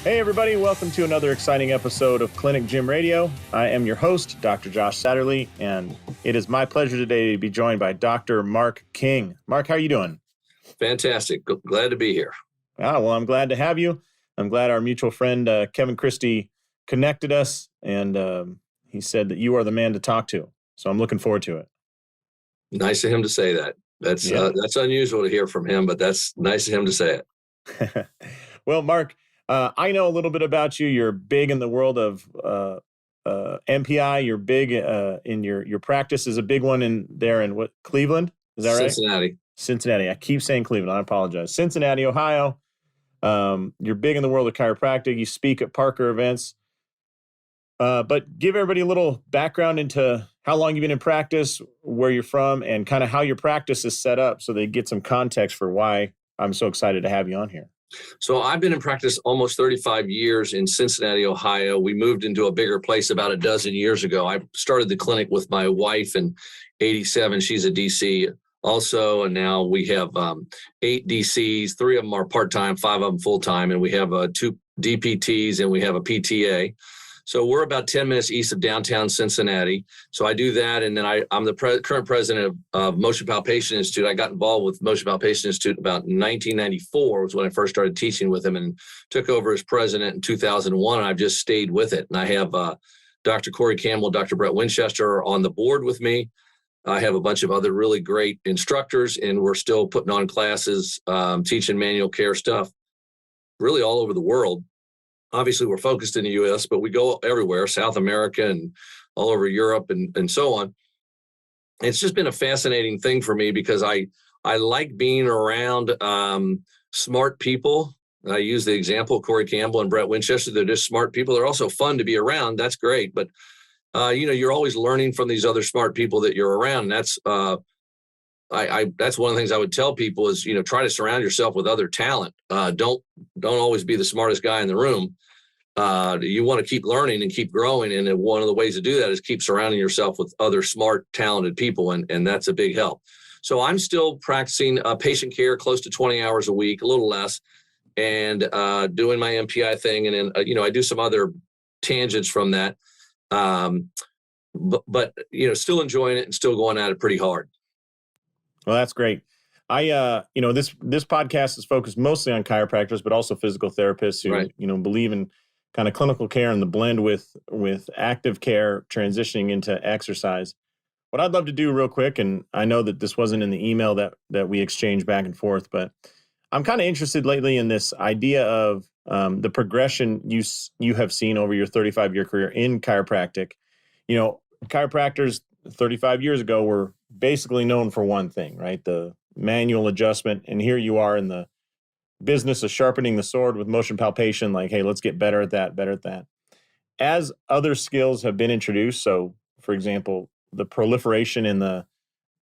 Hey everybody, welcome to another exciting episode of Clinic Gym Radio. I am your host, Dr. Josh Satterlee, and it is my pleasure today to be joined by Dr. Mark King. Mark, how are you doing? Fantastic. Glad to be here. Well, I'm glad to have you. I'm glad our mutual friend, Kevin Christie, connected us, and he said that you are the man to talk to. So I'm looking forward to it. Nice of him to say that. That's unusual to hear from him, but that's nice of him to say it. Well, Mark, I know a little bit about you. You're big in the world of MPI. You're big in your practice is a big one in what, Cleveland? Is that right? Cincinnati. I keep saying Cleveland. I apologize. Cincinnati, Ohio. You're big in the world of chiropractic. You speak at Parker events. But give everybody a little background into how long you've been in practice, where you're from, and kind of how your practice is set up so they get some context for why I'm so excited to have you on here. So I've been in practice almost 35 years in Cincinnati, Ohio. We moved into a bigger place about a dozen years ago. I started the clinic with my wife in 87. She's a DC also, and now we have 8 DCs. 3 of them are part-time, 5 of them full-time, and we have 2 DPTs and we have a PTA. So we're about 10 minutes east of downtown Cincinnati. So I do that, and then I'm the current president of Motion Palpation Institute. I got involved with Motion Palpation Institute about 1994 was when I first started teaching with him, and took over as president in 2001, and I've just stayed with it. And I have Dr. Corey Campbell, Dr. Brett Winchester on the board with me. I have a bunch of other really great instructors, and we're still putting on classes, teaching manual care stuff, really all over the world. Obviously, we're focused in the U.S., but we go everywhere, South America and all over Europe and so on. It's just been a fascinating thing for me because I like being around smart people. I use the example of Corey Campbell and Brett Winchester. They're just smart people. They're also fun to be around. That's great. But, you're always learning from these other smart people that you're around. And that's that's one of the things I would tell people is, try to surround yourself with other talent. Don't always be the smartest guy in the room. You want to keep learning and keep growing. And one of the ways to do that is keep surrounding yourself with other smart, talented people. And that's a big help. So I'm still practicing patient care close to 20 hours a week, a little less, and doing my MPI thing. And then, I do some other tangents from that. But still enjoying it and still going at it pretty hard. Well, that's great. This podcast is focused mostly on chiropractors, but also physical therapists who, right, believe in kind of clinical care and the blend with active care transitioning into exercise. What I'd love to do real quick, and I know that this wasn't in the email that we exchanged back and forth, but I'm kind of interested lately in this idea of the progression you have seen over your 35-year career in chiropractic. Chiropractors 35 years ago were basically known for one thing, right? The manual adjustment. And here you are in the business of sharpening the sword with motion palpation, like, hey, let's get better at that. As other skills have been introduced, so for example, the proliferation in the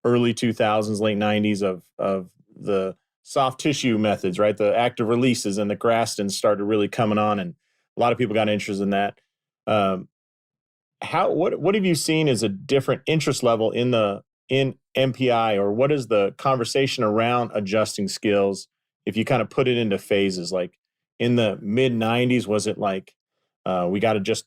early 2000s, late 90s of the soft tissue methods, right? The active releases and the Grastons started really coming on, and a lot of people got interested in that. What have you seen as a different interest level in MPI, or what is the conversation around adjusting skills if you kind of put it into phases? Like in the mid 90s, was it like we got to just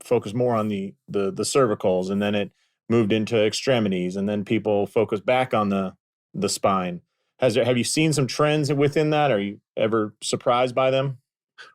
focus more on the cervicals, and then it moved into extremities, and then people focus back on the spine? Have you seen some trends within that? Are you ever surprised by them?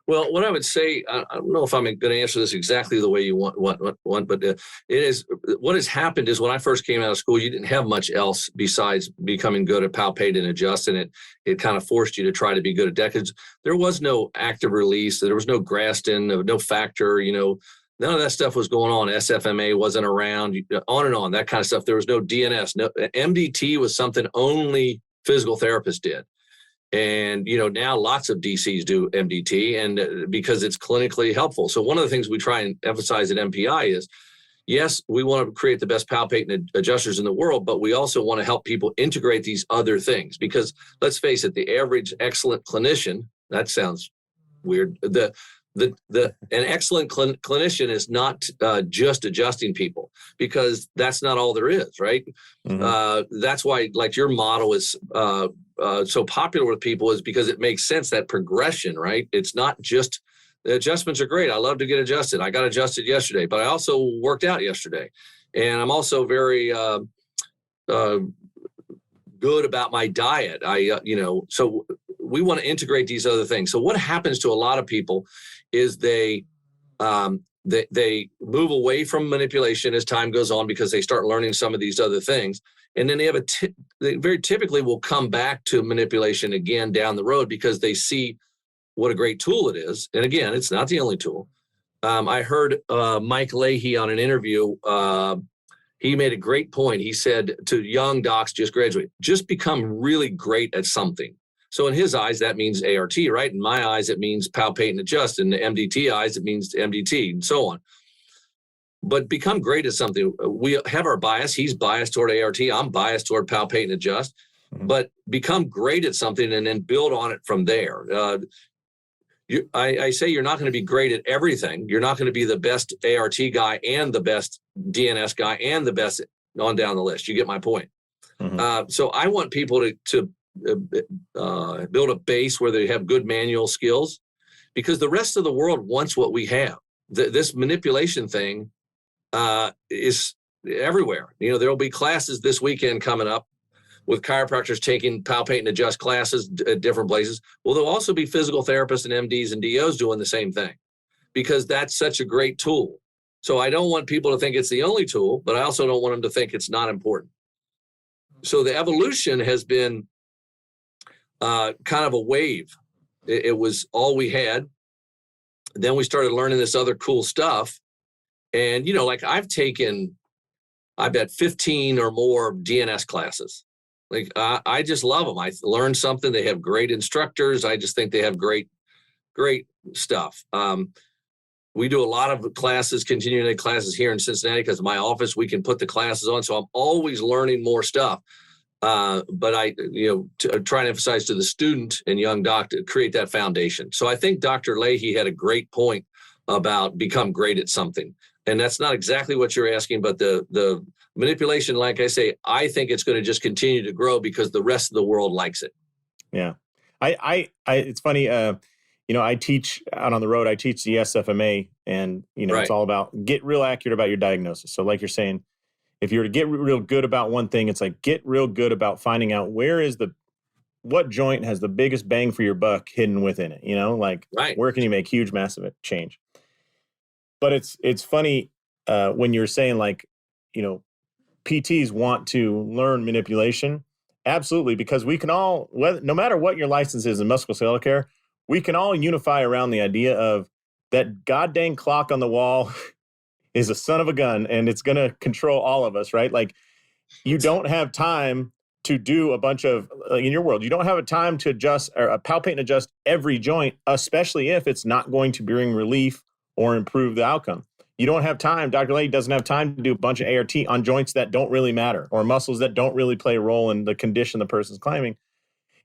Well, what I would say, I don't know if I'm going to answer this exactly the way you want, but it is, what has happened is when I first came out of school, you didn't have much else besides becoming good at palpate and adjust, and it kind of forced you to try to be good at that, because there was no active release, there was no Graston, no factor, none of that stuff was going on. SFMA wasn't around, on and on, that kind of stuff. There was no DNS. No, MDT was something only physical therapists did. And, now lots of DCs do MDT, and because it's clinically helpful. So one of the things we try and emphasize at MPI is, yes, we want to create the best palpate and adjusters in the world, but we also want to help people integrate these other things, because let's face it, the average excellent clinician, that sounds weird. The an excellent clinician is not just adjusting people, because that's not all there is, right? That's why, like, your model is so popular with people, is because it makes sense, that progression, right? It's not just the adjustments are great. I love to get adjusted. I got adjusted yesterday, but I also worked out yesterday, and I'm also very good about my diet. So we want to integrate these other things. So what happens to a lot of people is they move away from manipulation as time goes on, because they start learning some of these other things. And then they very typically will come back to manipulation again down the road, because they see what a great tool it is. And again, it's not the only tool. I heard Mike Leahy on an interview. He made a great point. He said to young docs just graduate, just become really great at something. So in his eyes, that means ART, right? In my eyes, it means palpate and adjust. In the MDT eyes, it means MDT, and so on. But become great at something. We have our bias. He's biased toward ART. I'm biased toward palpate and adjust. But become great at something and then build on it from there. I say you're not going to be great at everything. You're not going to be the best ART guy and the best DNS guy and the best on down the list. You get my point. So I want people to build a base where they have good manual skills, because the rest of the world wants what we have. This manipulation thing is everywhere. There will be classes this weekend coming up with chiropractors taking palpate and adjust classes at different places. Well, there'll also be physical therapists and MDs and DOs doing the same thing, because that's such a great tool. So I don't want people to think it's the only tool, but I also don't want them to think it's not important. So the evolution has been kind of a wave. It was all we had. Then we started learning this other cool stuff. And, like, I've taken, I bet 15 or more DNS classes. Like, I just love them. I learned something. They have great instructors. I just think they have great stuff. We do a lot of classes, continuing ed classes here in Cincinnati, because of my office, we can put the classes on. So I'm always learning more stuff. But I, try to emphasize to the student and young doc to create that foundation. So I think Dr. Leahy had a great point about become great at something. And that's not exactly what you're asking, but the manipulation, like I say, I think it's going to just continue to grow because the rest of the world likes it. Yeah. It's funny. I teach out on the road. I teach the SFMA, and, Right. It's all about get real accurate about your diagnosis. So like you're saying, if you were to get real good about one thing, it's like get real good about finding out what joint has the biggest bang for your buck hidden within it, Right. Where can you make huge, massive change? But it's funny when you're saying, like, PTs want to learn manipulation. Absolutely, because we can all, no matter what your license is in musculoskeletal care, we can all unify around the idea of that goddamn clock on the wall is a son of a gun, and it's going to control all of us, right? Like, you don't have time to do a bunch of, in your world, you don't have a time to adjust or palpate and adjust every joint, especially if it's not going to bring relief or improve the outcome. You don't have time. Dr. Leahy doesn't have time to do a bunch of ART on joints that don't really matter, or muscles that don't really play a role in the condition the person's claiming.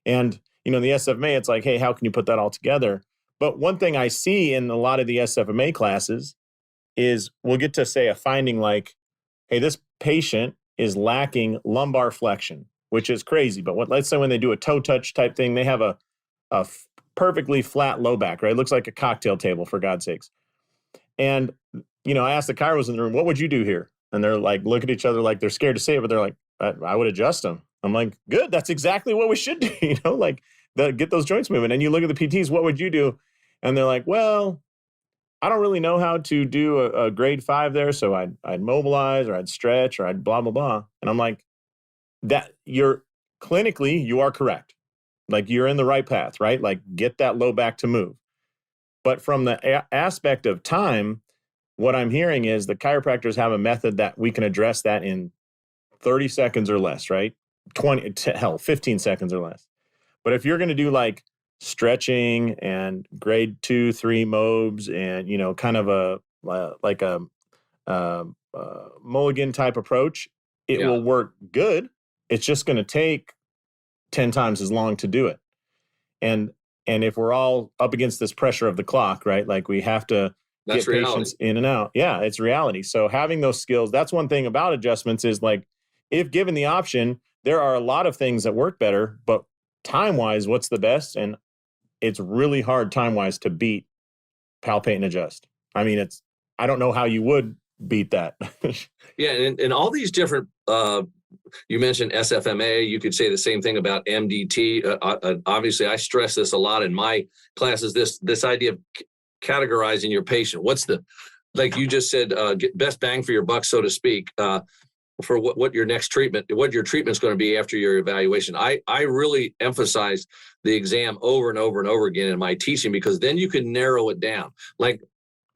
And, in the SFMA, it's like, hey, how can you put that all together? But one thing I see in a lot of the SFMA classes is we'll get to say a finding like, hey, this patient is lacking lumbar flexion, which is crazy. But let's say when they do a toe touch type thing, they have a perfectly flat low back, right? It looks like a cocktail table, for God's sakes. And, I asked the chiros in the room, what would you do here? And they're like, look at each other like they're scared to say it, but they're like, I would adjust them. I'm like, good. That's exactly what we should do, get those joints moving. And you look at the PTs, what would you do? And they're like, well, I don't really know how to do a grade 5 there. So I'd mobilize, or I'd stretch, or I'd blah, blah, blah. And I'm like, clinically, you are correct. Like, you're in the right path, right? Like, get that low back to move. But from the aspect of time, what I'm hearing is the chiropractors have a method that we can address that in 30 seconds or less, right? 15 seconds or less. But if you're going to do like stretching and grade 2, 3 mobs and, kind of a mulligan type approach, it will work good. It's just going to take 10 times as long to do it. And And if we're all up against this pressure of the clock, right? Like we have to That's get patients in and out. Yeah, it's reality. So having those skills, that's one thing about adjustments is like, if given the option, there are a lot of things that work better, but time-wise, what's the best? And it's really hard time-wise to beat palpate and adjust. I mean, I don't know how you would beat that. Yeah, and all these different, you mentioned SFMA, you could say the same thing about MDT. Obviously, I stress this a lot in my classes, this idea of categorizing your patient. What's like you just said, get best bang for your buck, so to speak, for what your next treatment, what your treatment's going to be after your evaluation. I really emphasize the exam over and over and over again in my teaching, because then you can narrow it down. Like,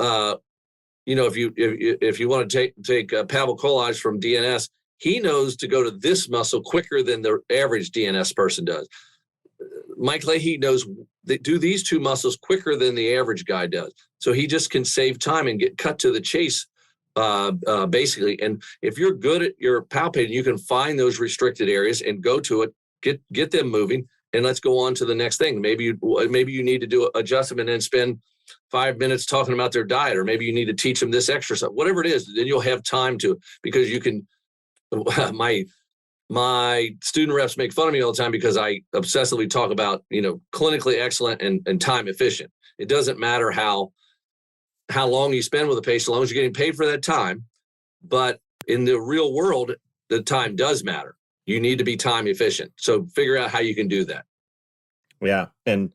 if you want to take Pavel Kolaj from DNS, he knows to go to this muscle quicker than the average DNS person does. Mike Leahy knows that do these two muscles quicker than the average guy does. So he just can save time and get cut to the chase, basically. And if you're good at your palpating, you can find those restricted areas and go to it, get them moving, and let's go on to the next thing. Maybe you need to do adjustment and spend 5 minutes talking about their diet, or maybe you need to teach them this exercise, whatever it is. Then you'll have time to, because you can. My student reps make fun of me all the time because I obsessively talk about, clinically excellent and time efficient. It doesn't matter how long you spend with a patient, as long as you're getting paid for that time. But in the real world, the time does matter. You need to be time efficient. So figure out how you can do that. Yeah, and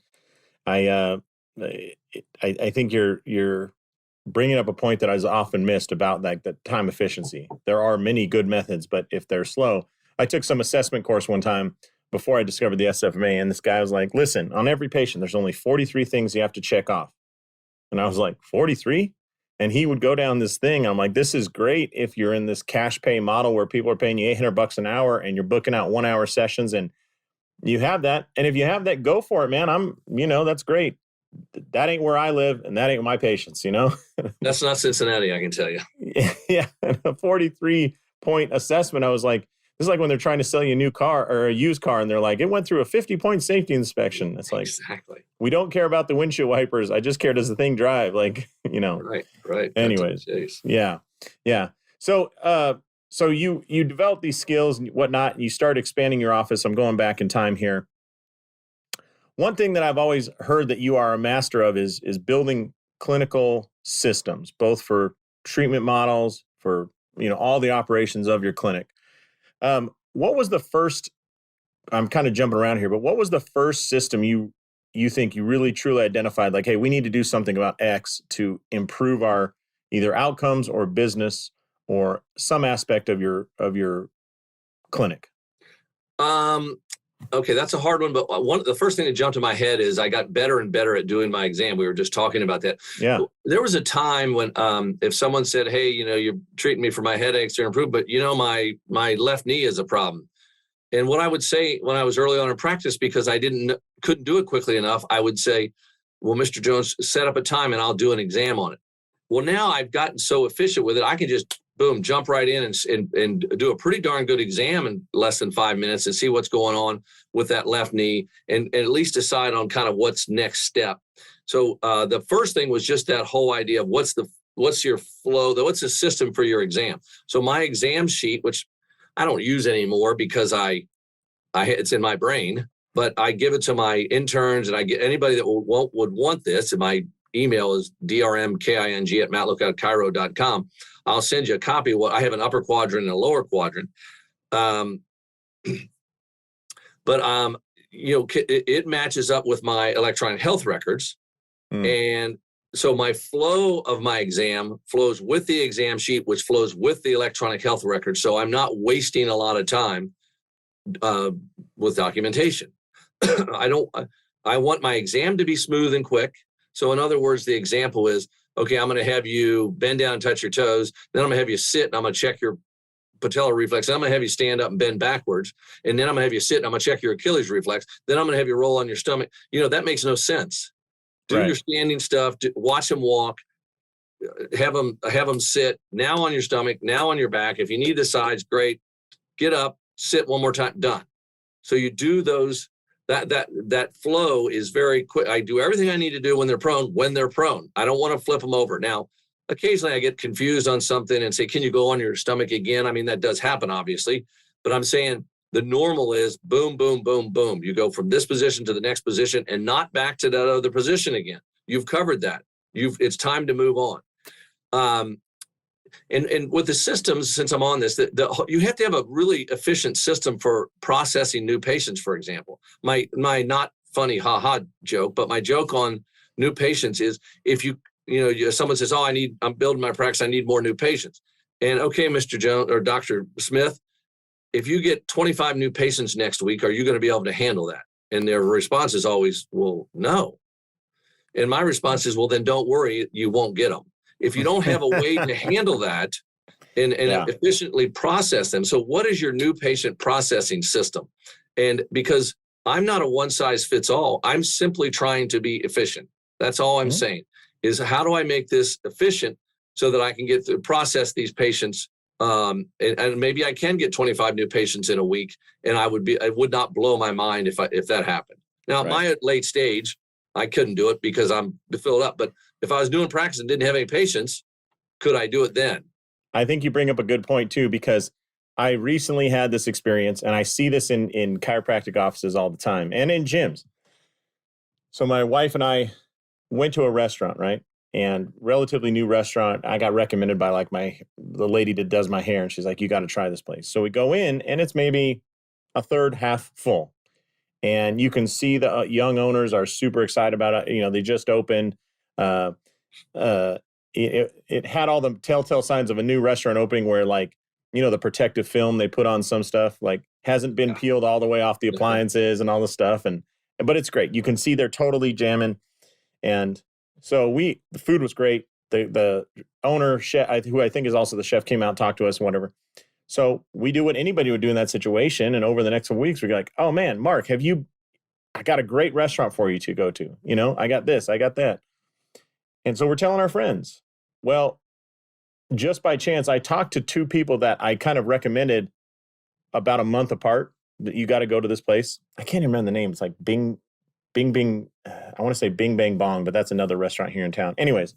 I think you're bringing up a point that I was often missed about, like the time efficiency. There are many good methods, but if they're slow, I took some assessment course one time before I discovered the SFMA, and this guy was like, listen, on every patient, there's only 43 things you have to check off. And I was like, 43? And he would go down this thing. I'm like, this is great if you're in this cash pay model where people are paying you $800 an hour and you're booking out 1 hour sessions and you have that. And if you have that, go for it, man. That's great. That ain't where I live, and that ain't my patients, That's not Cincinnati, I can tell you. Yeah. And a 43-point assessment, I was like, this is like when they're trying to sell you a new car or a used car, and they're like, it went through a 50-point safety inspection. It's like, exactly. We don't care about the windshield wipers. I just care, does the thing drive? Like, Right. Anyways, yeah. So you develop these skills and whatnot, and you start expanding your office. I'm going back in time here. One thing that I've always heard that you are a master of is building clinical systems, both for treatment models, for all the operations of your clinic. What was the first? I'm kind of jumping around here, but what was the first system you think you really truly identified? Like, hey, we need to do something about X to improve our either outcomes or business or some aspect of your clinic. Okay, that's a hard one, but the first thing that jumped to my head is I got better and better at doing my exam. We were just talking about that. Yeah. There was a time when if someone said, hey, you're treating me for my headaches to improve, but my left knee is a problem. And what I would say when I was early on in practice, because I couldn't do it quickly enough, I would say, well, Mr. Jones, set up a time and I'll do an exam on it. Well, now I've gotten so efficient with it, I can just boom, jump right in and do a pretty darn good exam in less than 5 minutes and see what's going on with that left knee and at least decide on kind of what's next step. So the first thing was just that whole idea of what's your flow, what's the system for your exam. So my exam sheet, which I don't use anymore because it's in my brain, but I give it to my interns and I get anybody that would want this. And my email is drmking@mattlookoutchiro.com. I'll send you a copy of what I have, an upper quadrant and a lower quadrant. It matches up with my electronic health records. And so my flow of my exam flows with the exam sheet, which flows with the electronic health record. So I'm not wasting a lot of time with documentation. I want my exam to be smooth and quick. So in other words, the example is, okay, I'm going to have you bend down and touch your toes. Then I'm going to have you sit and I'm going to check your patellar reflex. Then I'm going to have you stand up and bend backwards. And then I'm going to have you sit and I'm going to check your Achilles reflex. Then I'm going to have you roll on your stomach. That makes no sense. Do your standing stuff. Watch them walk. Have them sit. Now on your stomach. Now on your back. If you need the sides, great. Get up. Sit one more time. Done. So you do those that flow is very quick. I do everything I need to do when they're prone. I don't want to flip them over. Now, occasionally I get confused on something and say, can you go on your stomach again? I mean, that does happen, obviously, but I'm saying the normal is boom, boom, boom, boom. You go from this position to the next position and not back to that other position again. You've covered that. It's time to move on. And with the systems, since I'm on this, you have to have a really efficient system for processing new patients, for example. My not funny haha joke, but my joke on new patients is if someone says, oh, I'm building my practice, I need more new patients. And okay, Mr. Jones or Dr. Smith, if you get 25 new patients next week, are you going to be able to handle that? And their response is always, well, no. And my response is, well, then don't worry, you won't get them. If you don't have a way to handle that and efficiently process them. So what is your new patient processing system? And because I'm not a one size fits all, I'm simply trying to be efficient. That's all I'm saying is how do I make this efficient so that I can get to process these patients. And maybe I can get 25 new patients in a week, and it would not blow my mind if that happened. Now, at my late stage, I couldn't do it because I'm filled up. But if I was doing practice and didn't have any patients, could I do it then? I think you bring up a good point too, because I recently had this experience, and I see this in chiropractic offices all the time and in gyms. So my wife and I went to a restaurant, right? And relatively new restaurant. I got recommended by the lady that does my hair, and she's like, you got to try this place. So we go in, and it's maybe a third half full. And you can see the young owners are super excited about it. They just opened. It had all the telltale signs of a new restaurant opening where the protective film they put on some stuff hasn't been peeled all the way off the appliances and all the stuff. But it's great. You can see they're totally jamming. And so the food was great. The owner, chef, who I think is also the chef, came out and talked to us and whatever. So we do what anybody would do in that situation. And over the next 2 weeks, we're like, oh man, Mark, I got a great restaurant for you to go to. I got this, I got that. And so we're telling our friends. Well, just by chance, I talked to two people that I kind of recommended about a month apart that you got to go to this place. I can't remember the name. It's like Bing. I want to say Bing Bang Bong, but that's another restaurant here in town. Anyways,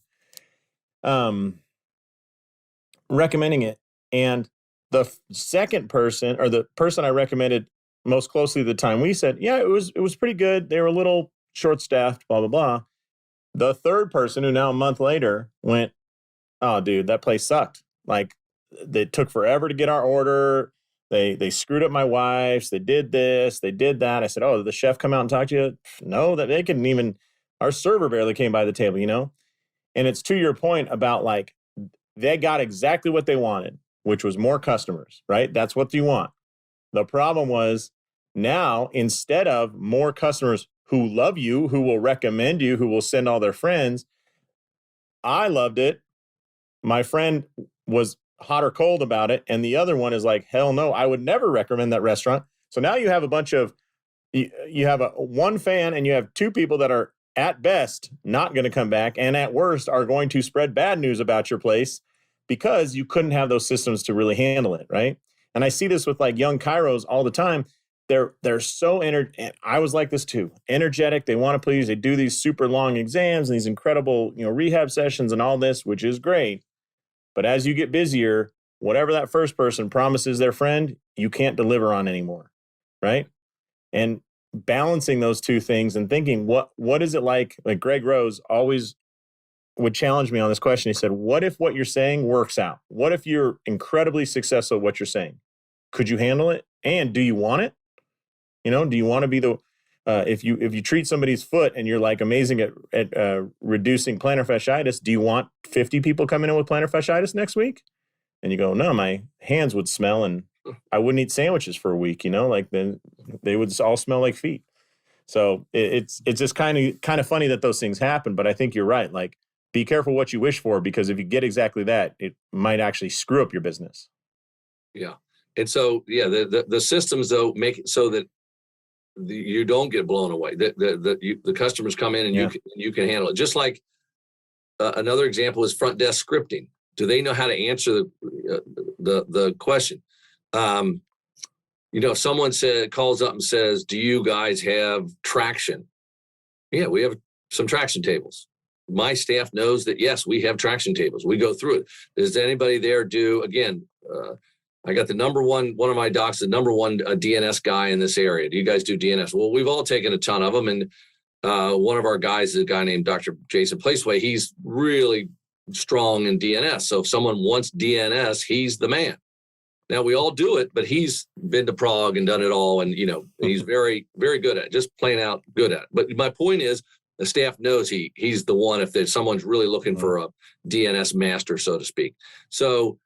recommending it. And the second person, or the person I recommended most closely at the time, we said, yeah, it was pretty good. They were a little short-staffed, blah, blah, blah. The third person, who now a month later went, oh, dude, that place sucked. They took forever to get our order. They screwed up my wife's. They did this. They did that. I said, oh, did the chef come out and talk to you? No, that they couldn't even. Our server barely came by the table, And it's to your point about they got exactly what they wanted, which was more customers, right? That's what you want. The problem was now, instead of more customers who love you, who will recommend you, who will send all their friends, I loved it. My friend was hot or cold about it. And the other one is like, hell no, I would never recommend that restaurant. So now you have a bunch of, you have one fan, and you have two people that are at best not going to come back, and at worst are going to spread bad news about your place because you couldn't have those systems to really handle it, right? And I see this with young chiros all the time. They're so and I was like this too, energetic. They want to please. They do these super long exams and these incredible, rehab sessions and all this, which is great. But as you get busier, whatever that first person promises their friend, you can't deliver on anymore, right? And balancing those two things and thinking, what is it like Greg Rose always would challenge me on this question. He said, what if what you're saying works out? What if you're incredibly successful at what you're saying? Could you handle it? And do you want it? Do you want to be if you treat somebody's foot and you're amazing at reducing plantar fasciitis, do you want 50 people coming in with plantar fasciitis next week? And you go, no, my hands would smell and I wouldn't eat sandwiches for a week, then they would all smell like feet. So it's just kind of funny that those things happen. But I think you're right. Be careful what you wish for, because if you get exactly that, it might actually screw up your business. Yeah. And so, the systems though make it so that you don't get blown away. The customers come in and you can handle it. Just like another example is front desk scripting. Do they know how to answer the question? If someone calls up and says, do you guys have traction? Yeah, we have some traction tables. My staff knows that, yes, we have traction tables. We go through it. Does anybody there I got one of my docs, the number one DNS guy in this area. Do you guys do DNS? Well, we've all taken a ton of them. And one of our guys is a guy named Dr. Jason Placeway. He's really strong in DNS. So if someone wants DNS, he's the man. Now, we all do it, but he's been to Prague and done it all. And, he's very, very good at it, just plain out good at it. But my point is, the staff knows he's the one if there's someone's really looking for a DNS master, so to speak. So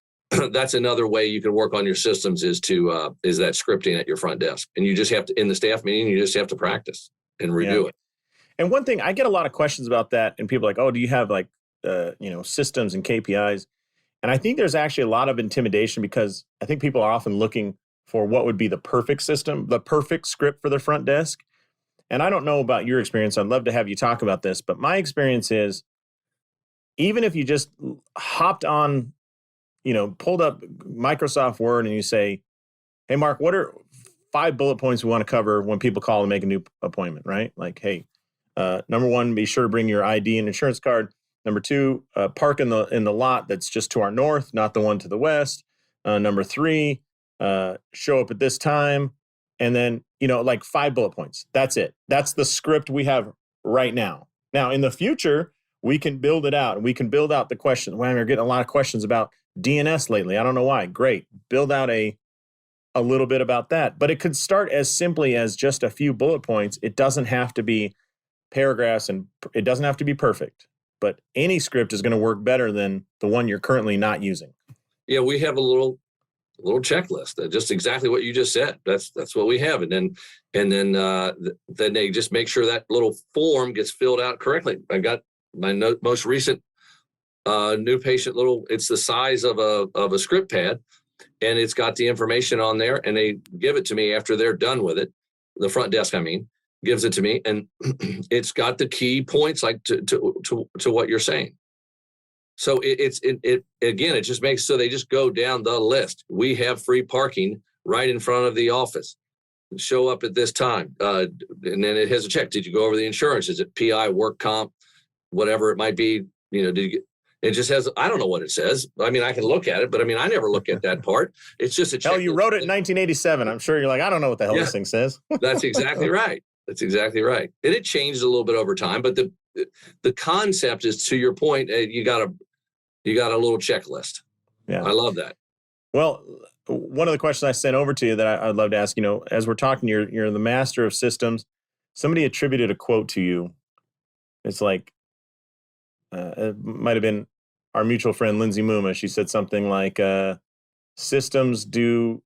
that's another way you can work on your systems is that scripting at your front desk. And you just have to, in the staff meeting, you just have to practice and redo it. And one thing, I get a lot of questions about that, and people are like, oh, do you have systems and KPIs? And I think there's actually a lot of intimidation because I think people are often looking for what would be the perfect system, the perfect script for their front desk. And I don't know about your experience. I'd love to have you talk about this. But my experience is, even if you just hopped on, pulled up Microsoft Word and you say, hey, Mark, what are 5 bullet points we want to cover when people call and make a new appointment, right? Like, hey, number 1, be sure to bring your ID and insurance card. Number 2, park in the lot that's just to our north, not the one to the west. Number 3, show up at this time. And then, 5 bullet points. That's it. That's the script we have right now. Now, in the future, we can build it out. And we can build out the question. Well, we're getting a lot of questions about DNS lately. I don't know why. Great. Build out a little bit about that. But it could start as simply as just a few bullet points. It doesn't have to be paragraphs, and it doesn't have to be perfect. But any script is going to work better than the one you're currently not using. Yeah, we have a little checklist, just exactly what you just said. That's what we have, and then they just make sure that little form gets filled out correctly. I got my most recent new patient it's the size of a script pad, and it's got the information on there, and they give it to me after they're done with it. The front desk, gives it to me, and it's got the key points like to what you're saying. So it just makes so they just go down the list. We have free parking right in front of the office. Show up at this time, and then it has a check. Did you go over the insurance? Is it PI, work comp, whatever it might be? Did you get? It just has. I don't know what it says. I can look at it, but I never look at that part. It's just a check. Hell, you wrote it in 1987. I'm sure you're like, I don't know what the hell this thing says. That's exactly right. That's exactly right. And it changed a little bit over time, but the concept is, to your point, you got a little checklist. Yeah, I love that. Well, one of the questions I sent over to you that I'd love to ask, as we're talking, you're the master of systems. Somebody attributed a quote to you. It's like, it might have been our mutual friend, Lindsay Muma. She said something like, systems do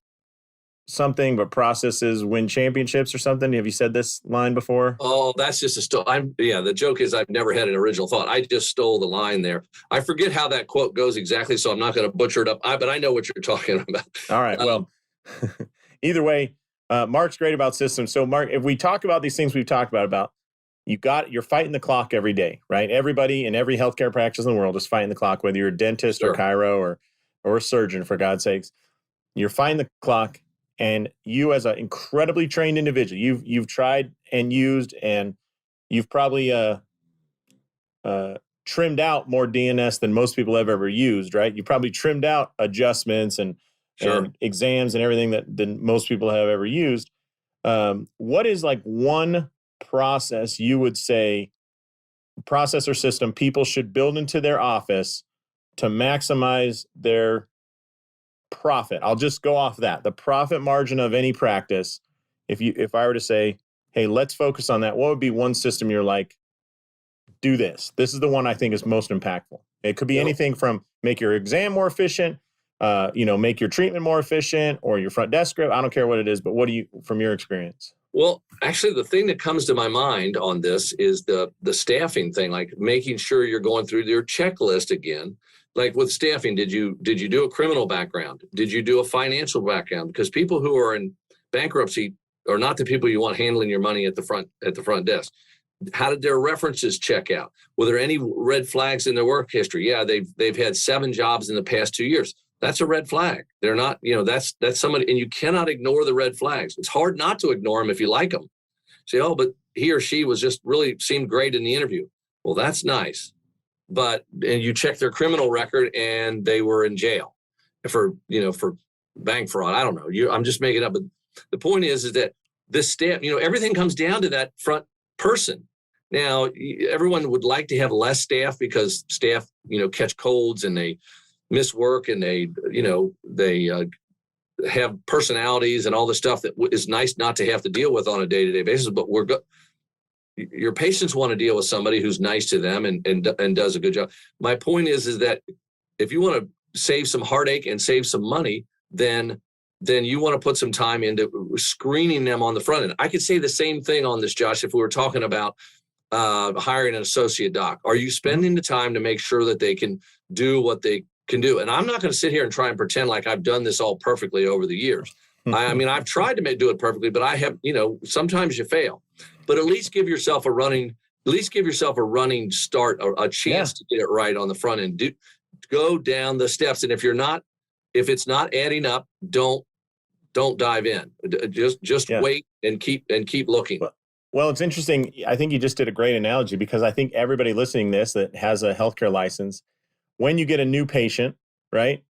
something, but processes win championships or something. Have you said this line before? Oh, that's just a story. The joke is I've never had an original thought. I just stole the line there. I forget how that quote goes exactly, so I'm not going to butcher it up. But I know what you're talking about. All right. Well, either way, Mark's great about systems. So Mark, if we talk about these things we've talked about, you're fighting the clock every day, right? Everybody in every healthcare practice in the world is fighting the clock, whether you're a dentist or chiro or a surgeon, for God's sakes. You're fighting the clock. And you, as an incredibly trained individual, you've tried and used, and you've probably trimmed out more DNS than most people have ever used, right? You probably trimmed out adjustments and exams and everything than most people have ever used. What is one process you would say, process or system, people should build into their office to maximize their profit? I'll just go off that. The profit margin of any practice. If I were to say, hey, let's focus on that, what would be one system you're like, do this? This is the one I think is most impactful. It could be anything from make your exam more efficient, make your treatment more efficient, or your front desk script. I don't care what it is, but what do you, from your experience? Well, actually, the thing that comes to my mind on this is the staffing thing, like making sure you're going through your checklist again. Like with staffing, did you do a criminal background? Did you do a financial background? Because people who are in bankruptcy are not the people you want handling your money at the front desk. How did their references check out? Were there any red flags in their work history? Yeah, they've had 7 jobs in the past 2 years. that's a red flag. They're not, that's somebody, and you cannot ignore the red flags. It's hard not to ignore them if you like them. Say, oh, but he or she was just really seemed great in the interview. Well, that's nice. And you check their criminal record and they were in jail for bank fraud. I don't know. I'm just making it up. But the point is that this staff, everything comes down to that front person. Now, everyone would like to have less staff because staff, catch colds and they miss work and they have personalities and all the stuff that is nice not to have to deal with on a day-to-day basis. But your patients want to deal with somebody who's nice to them and does a good job. My point is that if you want to save some heartache and save some money, then you want to put some time into screening them on the front end. I could say the same thing on this, Josh, if we were talking about hiring an associate doc. Are you spending the time to make sure that they can do what they can do? And I'm not going to sit here and try and pretend like I've done this all perfectly over the years. I mean, I've tried to do it perfectly, but I have, sometimes you fail. But at least give yourself a running start, a chance to get it right on the front end. Go down the steps. And if it's not adding up, don't dive in. Just wait and keep looking. Well, it's interesting. I think you just did a great analogy, because I think everybody listening to this that has a healthcare license, when you get a new patient, right,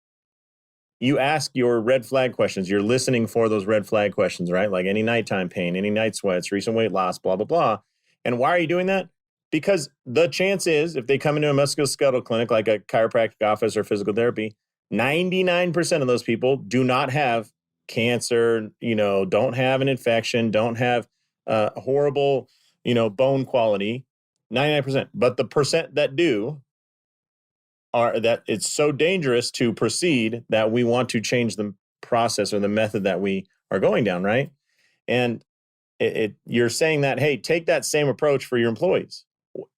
you ask your red flag questions. You're listening for those red flag questions, right? Like any nighttime pain, any night sweats, recent weight loss, blah, blah, blah. And why are you doing that? Because the chance is, if they come into a musculoskeletal clinic like a chiropractic office or physical therapy, 99% of those people do not have cancer, don't have an infection, don't have horrible, bone quality, 99%. But the percent that do are that it's so dangerous to proceed that we want to change the process or the method that we are going down, right? And you're saying that, hey, take that same approach for your employees.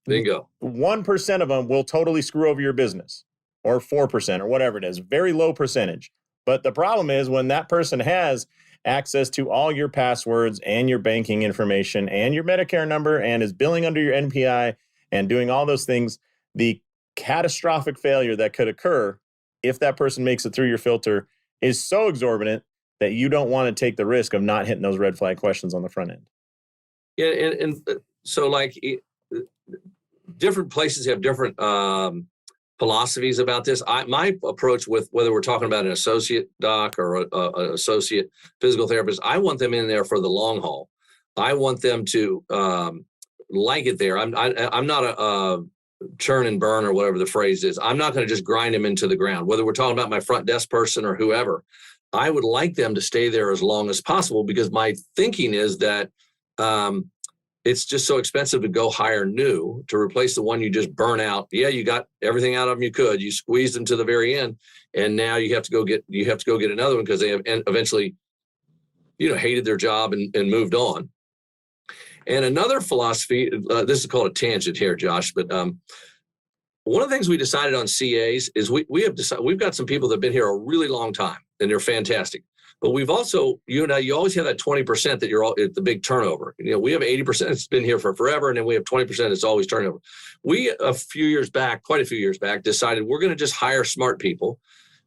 Bingo. 1% of them will totally screw over your business, or 4% or whatever it is, very low percentage. But the problem is when that person has access to all your passwords and your banking information and your Medicare number and is billing under your NPI and doing all those things, the catastrophic failure that could occur if that person makes it through your filter is so exorbitant that you don't want to take the risk of not hitting those red flag questions on the front end. Yeah, and so like different places have different philosophies about this. My approach with whether we're talking about an associate doc or an associate physical therapist, I want them in there for the long haul. I want them to like it there. I'm not a churn and burn or whatever the phrase is. I'm not going to just grind them into the ground. Whether we're talking about my front desk person or whoever, I would like them to stay there as long as possible, because my thinking is that it's just so expensive to go hire new to replace the one you just burn out. Yeah, you got everything out of them you could. You squeezed them to the very end, and now you have to go get another one because they have eventually, hated their job and moved on. And another philosophy, this is called a tangent here, Josh, but one of the things we decided on CAs is we've got some people that have been here a really long time, and they're fantastic. But we've also, you always have that 20% that you're all at the big turnover. We have 80% that's been here for forever, and then we have 20% that's always turnover. We, quite a few years back, decided we're going to just hire smart people,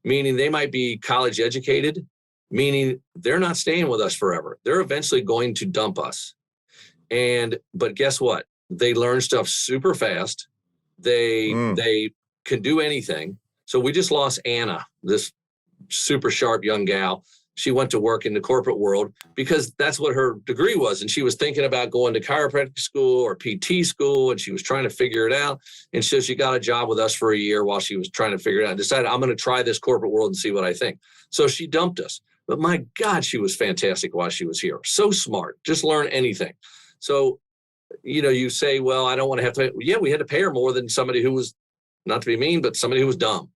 meaning they might be college educated, meaning they're not staying with us forever. They're eventually going to dump us. But guess what? They learn stuff super fast. They can do anything. So we just lost Anna, this super sharp young gal. She went to work in the corporate world because that's what her degree was. And she was thinking about going to chiropractic school or PT school, and she was trying to figure it out. And so she got a job with us for a year while she was trying to figure it out and decided, I'm going to try this corporate world and see what I think. So she dumped us. But my God, she was fantastic while she was here. So smart. Just learn anything. So, you say, well, I don't want to have to. Yeah, we had to pay her more than somebody who was, not to be mean, but somebody who was dumb.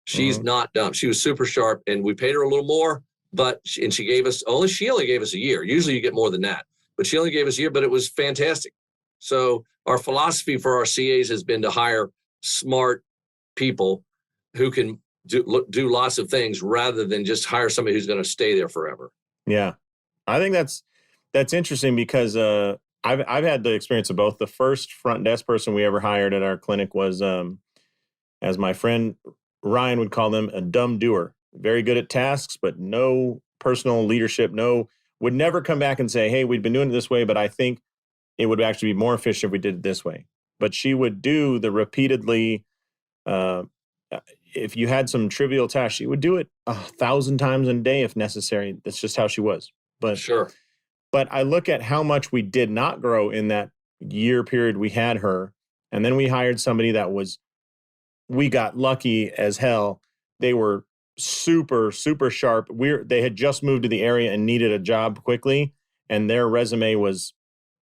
She's not dumb. She was super sharp, and we paid her a little more. But she only gave us a year. Usually you get more than that, but she only gave us a year, but it was fantastic. So our philosophy for our CAs has been to hire smart people who can do lots of things rather than just hire somebody who's going to stay there forever. Yeah. I think that's interesting because I've had the experience of both. The first front desk person we ever hired at our clinic was, as my friend Ryan would call them, a dumb doer. very good at tasks, but no personal leadership, would never come back and say, hey, we've been doing it this way, but I think it would actually be more efficient if we did it this way. But she would do the repeatedly, if you had some trivial task, she would do it 1,000 times a day if necessary. That's just how she was. But Sure. But I look at how much we did not grow in that year period we had her. And then we hired somebody we got lucky as hell. They were super, super sharp. They had just moved to the area and needed a job quickly. And their resume was,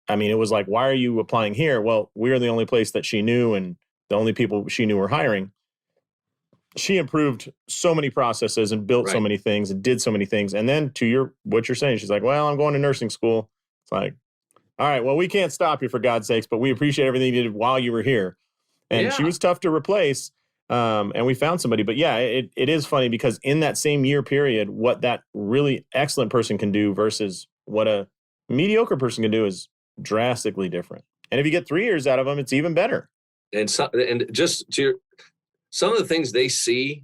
it was like, why are you applying here? Well, we're the only place that she knew and the only people she knew were hiring. She improved so many processes and built so many things and did so many things. And then what you're saying, she's like, well, I'm going to nursing school. It's like, all right, well, we can't stop you for God's sakes, but we appreciate everything you did while you were here. And she was tough to replace. And we found somebody, but yeah, it is funny because in that same year period, what that really excellent person can do versus what a mediocre person can do is drastically different. And if you get 3 years out of them, it's even better. And just to some of the things they see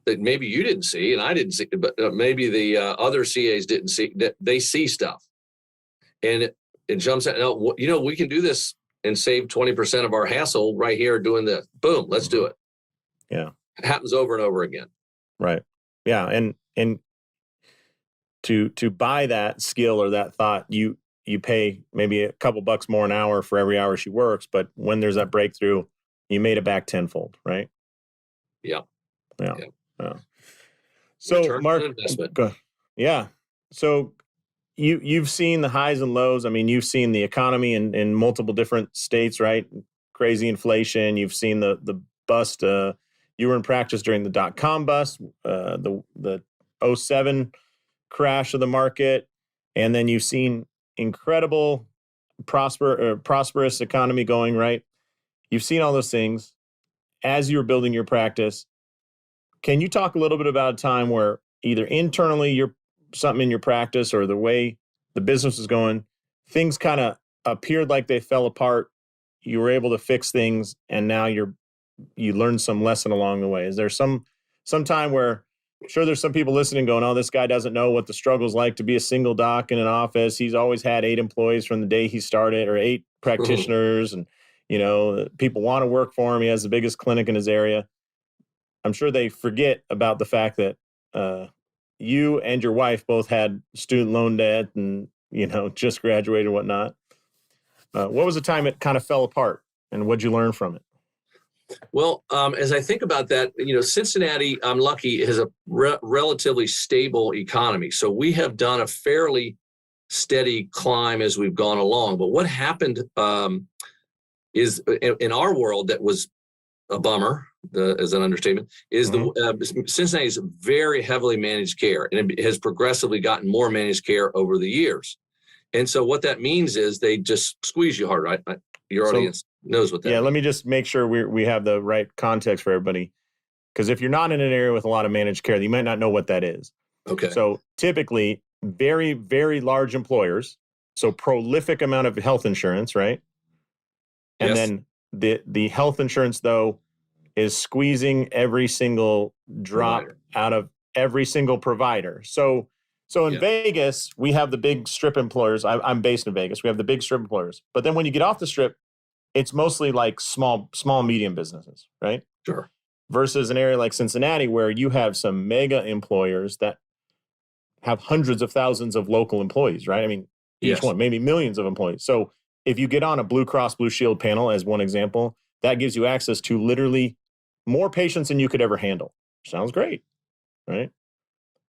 that maybe you didn't see and I didn't see, but maybe the other CAs didn't see, that they see stuff. And it jumps out, we can do this and save 20% of our hassle right here doing this. Boom, let's do it. Yeah. It happens over and over again. Right. Yeah. And to buy that skill or that thought, you pay maybe a couple bucks more an hour for every hour she works. But when there's that breakthrough, you made it back tenfold, right? Yeah. So Return Mark, on investment. Yeah. So you've seen the highs and lows. You've seen the economy in multiple different states, right? Crazy inflation. You've seen the bust. You were in practice during the .com bust, the 07 crash of the market, and then you've seen incredible prosperous economy going, right? You've seen all those things as you were building your practice. Can you talk a little bit about a time where either internally something in your practice or the way the business is going, things kind of appeared like they fell apart, you were able to fix things, and now you learned some lesson along the way? Is there some time where, sure, there's some people listening going, oh, this guy doesn't know what the struggle's like to be a single doc in an office. He's always had 8 employees from the day he started, or 8 practitioners, and people want to work for him. He has the biggest clinic in his area. I'm sure they forget about the fact that you and your wife both had student loan debt and, just graduated and whatnot. What was the time it kind of fell apart, and what'd you learn from it? Well, as I think about that, Cincinnati, I'm lucky, has a relatively stable economy. So we have done a fairly steady climb as we've gone along. But what happened is in our world that was a bummer, as an understatement, is Cincinnati is very heavily managed care, and it has progressively gotten more managed care over the years. And so what that means is they just squeeze you hard, right? Your audience knows what that means. Let me just make sure we have the right context for everybody. Because if you're not in an area with a lot of managed care, you might not know what that is. Okay. So typically, very, very large employers, so prolific amount of health insurance, right? And then the health insurance, though, is squeezing every single drop out of every single provider. So in Vegas, we have the big strip employers. I'm based in Vegas. We have the big strip employers. But then when you get off the strip, it's mostly like small, medium businesses, right? Sure. Versus an area like Cincinnati, where you have some mega employers that have hundreds of thousands of local employees, right? Each one, maybe millions of employees. So if you get on a Blue Cross Blue Shield panel, as one example, that gives you access to literally more patients than you could ever handle. Sounds great, right?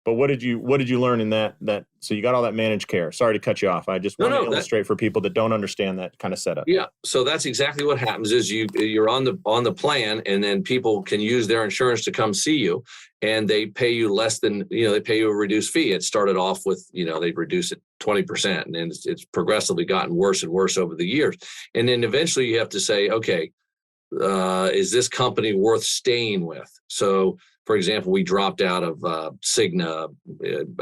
But what did you learn in that? So you got all that managed care. Sorry to cut you off. I just want to illustrate for people that don't understand that kind of setup. Yeah. So that's exactly what happens is you're on the plan, and then people can use their insurance to come see you, and they pay you less than, they pay you a reduced fee. It started off with, they reduce it 20%, and then it's progressively gotten worse and worse over the years. And then eventually you have to say, okay, is this company worth staying with? So, for example, we dropped out of Cigna.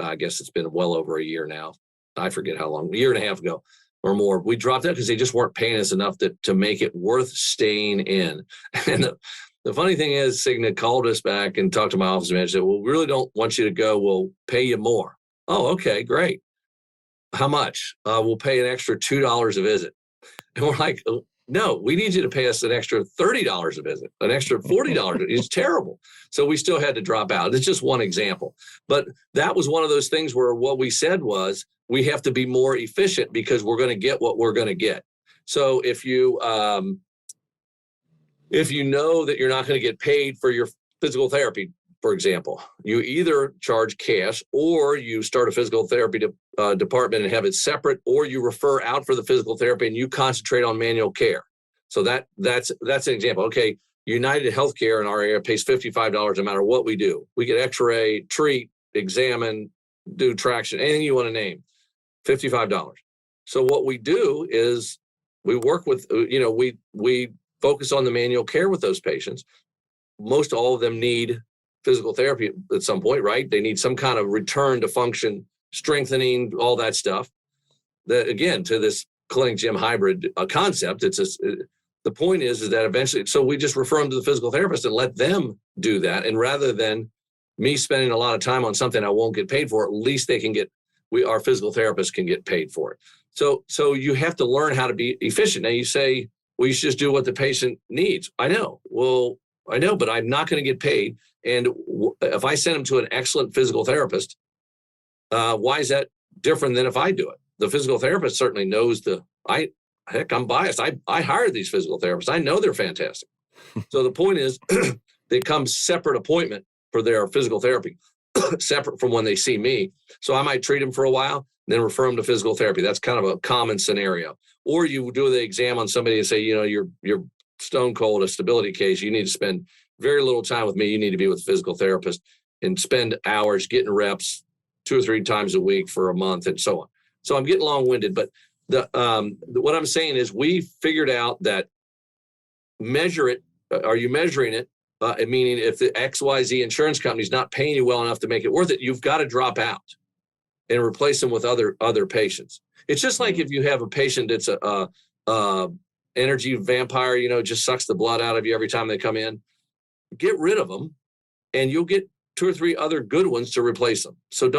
I guess it's been well over a year now. I forget how long, a year and a half ago or more. We dropped out because they just weren't paying us enough to make it worth staying in. And The funny thing is, Cigna called us back and talked to my office manager. Said, "Well, we really don't want you to go. We'll pay you more." Oh, okay, great. How much? We'll pay an extra $2 a visit. And we're like, "Oh, no, we need you to pay us an extra $30 a visit, an extra $40. It's terrible." So we still had to drop out. It's just one example. But that was one of those things where what we said was, we have to be more efficient because we're going to get what we're going to get. So if you know that you're not going to get paid for your physical therapy, for example, you either charge cash or you start a physical therapy department and have it separate, or you refer out for the physical therapy and you concentrate on manual care. So that's an example. Okay, United Healthcare in our area pays $55 no matter what we do. We get x-ray, treat, examine, do traction, anything you want to name, $55. So what we do is we work with, we focus on the manual care with those patients. Most all of them need physical therapy at some point, right? They need some kind of return to function, strengthening, all that stuff. That, again, to this clinic gym hybrid concept, the point is that eventually, so we just refer them to the physical therapist and let them do that. And rather than me spending a lot of time on something I won't get paid for, at least they can our physical therapist can get paid for it. So you have to learn how to be efficient. Now you say, well, you should just do what the patient needs. I know. Well, I know, but I'm not going to get paid. And if I send them to an excellent physical therapist, why is that different than if I do it? The physical therapist certainly knows I'm biased. I hired these physical therapists. I know they're fantastic. So the point is, they come separate appointment for their physical therapy, separate from when they see me. So I might treat them for a while, then refer them to physical therapy. That's kind of a common scenario. Or you do the exam on somebody and say, you're stone cold, a stability case. You need to spend very little time with me. You need to be with a physical therapist and spend hours getting reps 2 or 3 times a week for a month and so on. So I'm getting long-winded, but what I'm saying is we figured out that measure it. Are you measuring it? Meaning if the XYZ insurance company is not paying you well enough to make it worth it, you've got to drop out and replace them with other patients. It's just like if you have a patient that's a energy vampire, just sucks the blood out of you every time they come in. Get rid of them, and you'll get 2 or 3 other good ones to replace them. So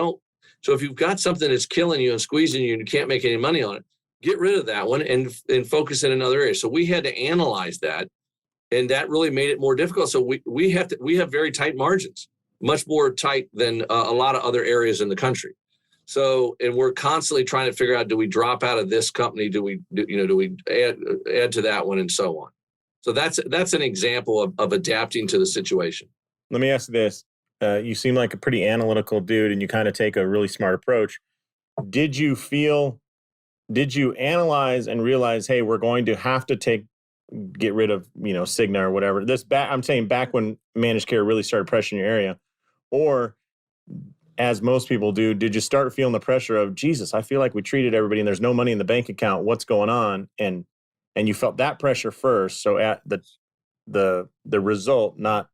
if you've got something that's killing you and squeezing you and you can't make any money on it, get rid of that one and focus in another area. So we had to analyze that, and that really made it more difficult. So we have very tight margins, much more tight than a lot of other areas in the country. So, and we're constantly trying to figure out, do we drop out of this company? Do we add to that one, and so on? So that's an example of adapting to the situation. Let me ask you this. You seem like a pretty analytical dude, and you kind of take a really smart approach. Did you analyze and realize, hey, we're going to have to get rid of, Cigna or whatever? I'm saying back when managed care really started pressuring your area, or as most people do, did you start feeling the pressure of, Jesus, I feel like we treated everybody and there's no money in the bank account. What's going on? And you felt that pressure first. So at the result, not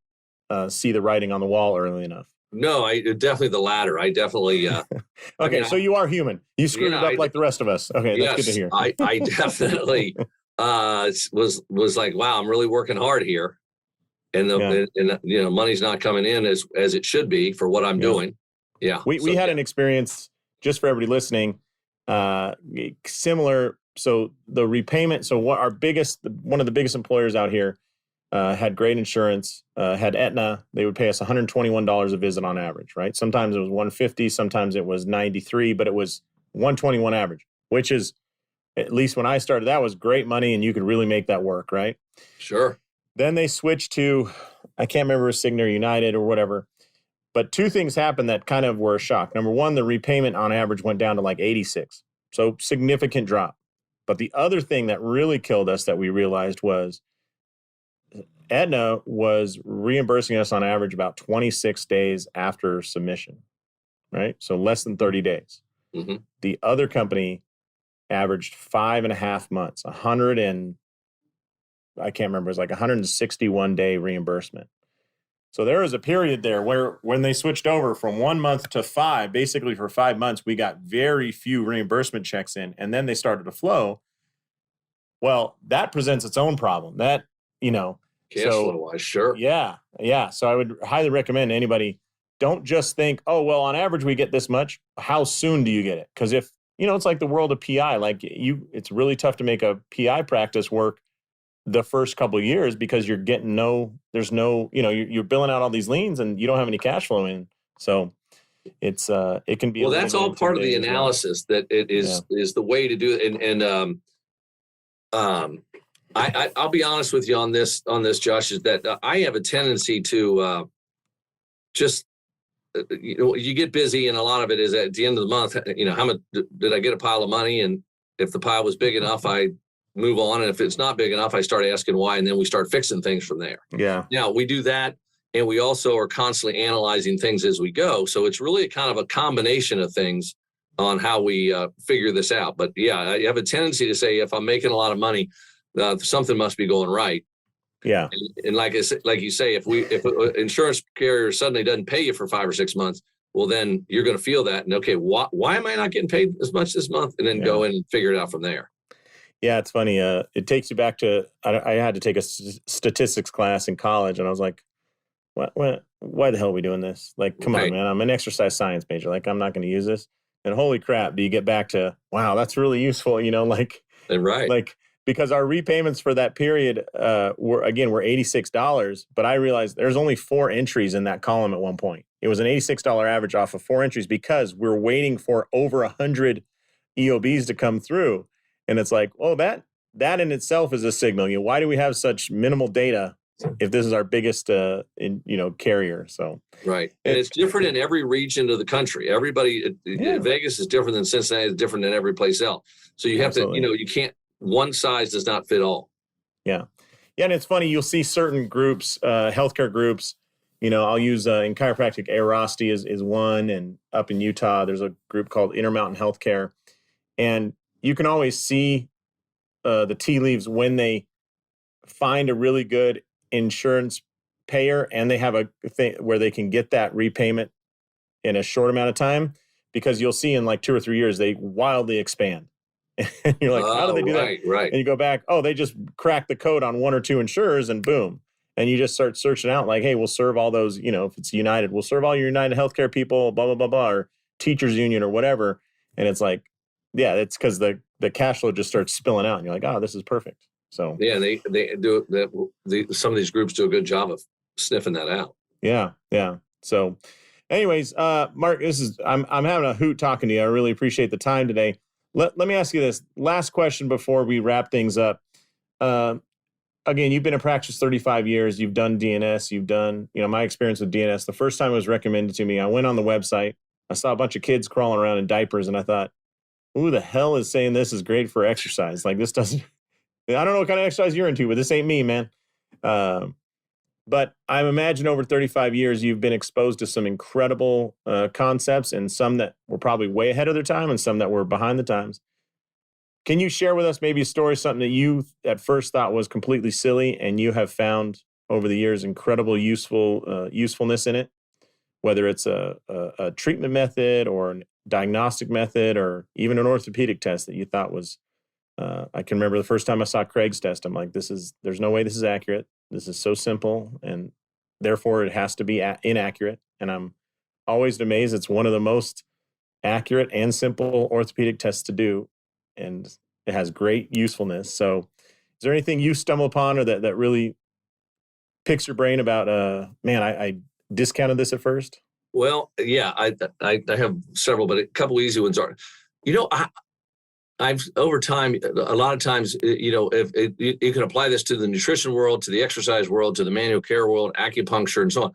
see the writing on the wall early enough. No, definitely the latter. I definitely. Okay, so you are human. You screwed it up like the rest of us. Okay, that's good to hear. I definitely was like, wow, I'm really working hard here, and money's not coming in as it should be for what I'm doing. Yeah, we had an experience, just for everybody listening, similar. So the repayment. So one of the biggest employers out here had great insurance, had Aetna. They would pay us $121 a visit on average, right? Sometimes it was $150, sometimes it was $93, but it was $121 average, which is, at least when I started, that was great money, and you could really make that work, right? Sure. Then they switched to, I can't remember, Cigna or United or whatever. But 2 things happened that kind of were a shock. Number one, the repayment on average went down to like 86. So significant drop. But the other thing that really killed us that we realized was Aetna was reimbursing us on average about 26 days after submission, right? So less than 30 days. Mm-hmm. The other company averaged 5.5 months, I can't remember, it was like 161-day reimbursement. So there was a period there where when they switched over from 1 month to 5, basically for 5 months, we got very few reimbursement checks in, and then they started to flow. Well, that presents its own problem. That, Cash flow wise, sure. Yeah. So I would highly recommend anybody, don't just think, oh, well, on average, we get this much. How soon do you get it? Because if, it's like the world of PI, like it's really tough to make a PI practice work the first couple of years because you're getting there's no, you're billing out all these liens and you don't have any cash flow in. So it can be. Well, that's all part of the analysis that it is the way to do it. I'll be honest with you on this, Josh, is that I have a tendency to just, you get busy, and a lot of it is at the end of the month, how much did I get a pile of money? And if the pile was big enough, I move on. And if it's not big enough, I start asking why, and then we start fixing things from there. Yeah. Now we do that. And we also are constantly analyzing things as we go. So it's really kind of a combination of things on how we figure this out. But yeah, I have a tendency to say, if I'm making a lot of money, something must be going right. Yeah. And like you say, if an insurance carrier suddenly doesn't pay you for 5 or 6 months, well, then you're going to feel that. And okay, why am I not getting paid as much this month? And then go in and figure it out from there. Yeah, it's funny. It takes you back to, I had to take a statistics class in college, and I was like, why the hell are we doing this? Like, come on, man, I'm an exercise science major. Like, I'm not going to use this. And holy crap, do you get back to, wow, that's really useful, right. Like, because our repayments for that period were $86, but I realized there's only 4 entries in that column at one point. It was an $86 average off of 4 entries because we're waiting for over 100 EOBs to come through. And it's like, oh, that in itself is a signal. Why do we have such minimal data if this is our biggest, carrier? So right, and it's different in every region of the country. Everybody, Vegas is different than Cincinnati, is different than every place else. So you have to, you can't. One size does not fit all. Yeah, and it's funny. You'll see certain groups, healthcare groups. I'll use in chiropractic, Aerosty is one, and up in Utah, there's a group called Intermountain Healthcare, and you can always see the tea leaves when they find a really good insurance payer and they have a thing where they can get that repayment in a short amount of time, because you'll see in like 2 or 3 years, they wildly expand. And you're like, how do they do that? Right. And you go back, they just cracked the code on 1 or 2 insurers and boom. And you just start searching out like, hey, we'll serve all those, if it's United, we'll serve all your United healthcare people, blah, blah, blah, blah, or teachers union or whatever. And it's like, yeah, it's because the cash flow just starts spilling out and you're like, oh, this is perfect. So yeah, they do that. Some of these groups do a good job of sniffing that out. Yeah. So anyways, Mark, I'm having a hoot talking to you. I really appreciate the time today. Let me ask you this last question before we wrap things up. Again, you've been in practice 35 years. You've done DNS. You've done, my experience with DNS. The first time it was recommended to me, I went on the website. I saw a bunch of kids crawling around in diapers, and I thought, who the hell is saying this is great for exercise? Like, this doesn't, I don't know what kind of exercise you're into, but this ain't me, man. But I imagine over 35 years, you've been exposed to some incredible concepts, and some that were probably way ahead of their time and some that were behind the times. Can you share with us maybe a story, something that you at first thought was completely silly and you have found over the years incredible usefulness in it, whether it's a treatment method or a diagnostic method or even an orthopedic test that you thought was, I can remember the first time I saw Craig's test, I'm like, there's no way this is accurate. This is so simple, and therefore it has to be inaccurate. And I'm always amazed it's one of the most accurate and simple orthopedic tests to do, and it has great usefulness. So is there anything you stumble upon or that really picks your brain about, man, I discounted this at first? Well, yeah, I have several, but a couple easy ones are, I've over time, a lot of times, if you can apply this to the nutrition world, to the exercise world, to the manual care world, acupuncture, and so on.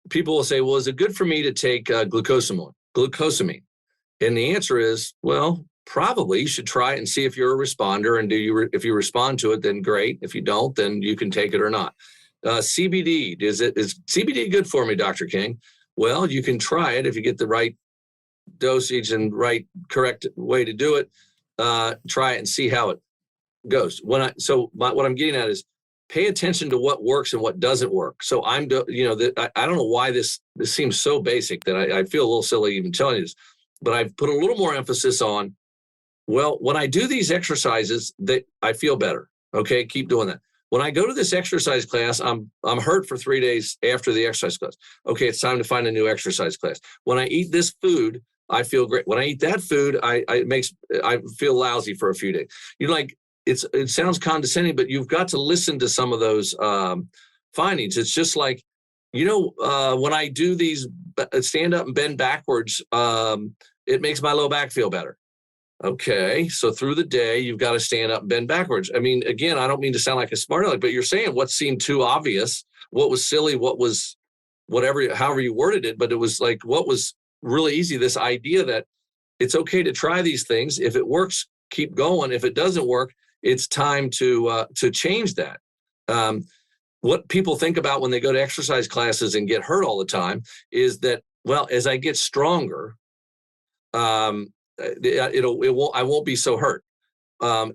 People will say, well, is it good for me to take glucosamine? And the answer is, well, probably you should try it and see if you're a responder. And if you respond to it, then great. If you don't, then you can take it or not. CBD, is CBD good for me, Dr. King? Well, you can try it if you get the right dosage and correct way to do it. Try it and see how it goes. What I'm getting at is pay attention to what works and what doesn't work. So I don't know why this seems so basic that I feel a little silly even telling you this, but I've put a little more emphasis on, well, when I do these exercises, that I feel better. Okay, keep doing that. When I go to this exercise class, I'm hurt for 3 days after the exercise class. Okay, it's time to find a new exercise class. When I eat this food, I feel great. When I eat that food, I feel lousy for a few days. It sounds condescending, but you've got to listen to some of those findings. It's just like, when I do these stand up and bend backwards, it makes my low back feel better. Okay, so through the day, you've got to stand up and bend backwards. I mean, again, I don't mean to sound like a smart aleck, but you're saying what seemed too obvious, what was silly, what was whatever, however you worded it, but it was like what was really easy, this idea that it's okay to try these things. If it works, keep going. If it doesn't work, it's time to change that. What people think about when they go to exercise classes and get hurt all the time is that, well, as I get stronger, I won't be so hurt.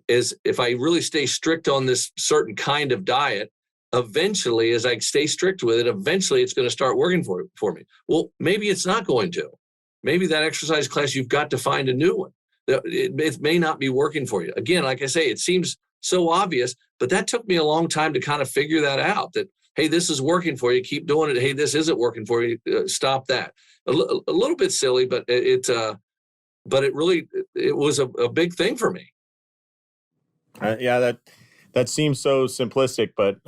As if I really stay strict on this certain kind of diet, eventually, as I stay strict with it, eventually it's going to start working for me. Well, maybe it's not going to. Maybe that exercise class, you've got to find a new one. It may not be working for you. Again, like I say, it seems so obvious, but that took me a long time to kind of figure that out, that, hey, this is working for you, keep doing it. Hey, this isn't working for you, stop that. A little bit silly, but it was a big thing for me. Yeah, that seems so simplistic, but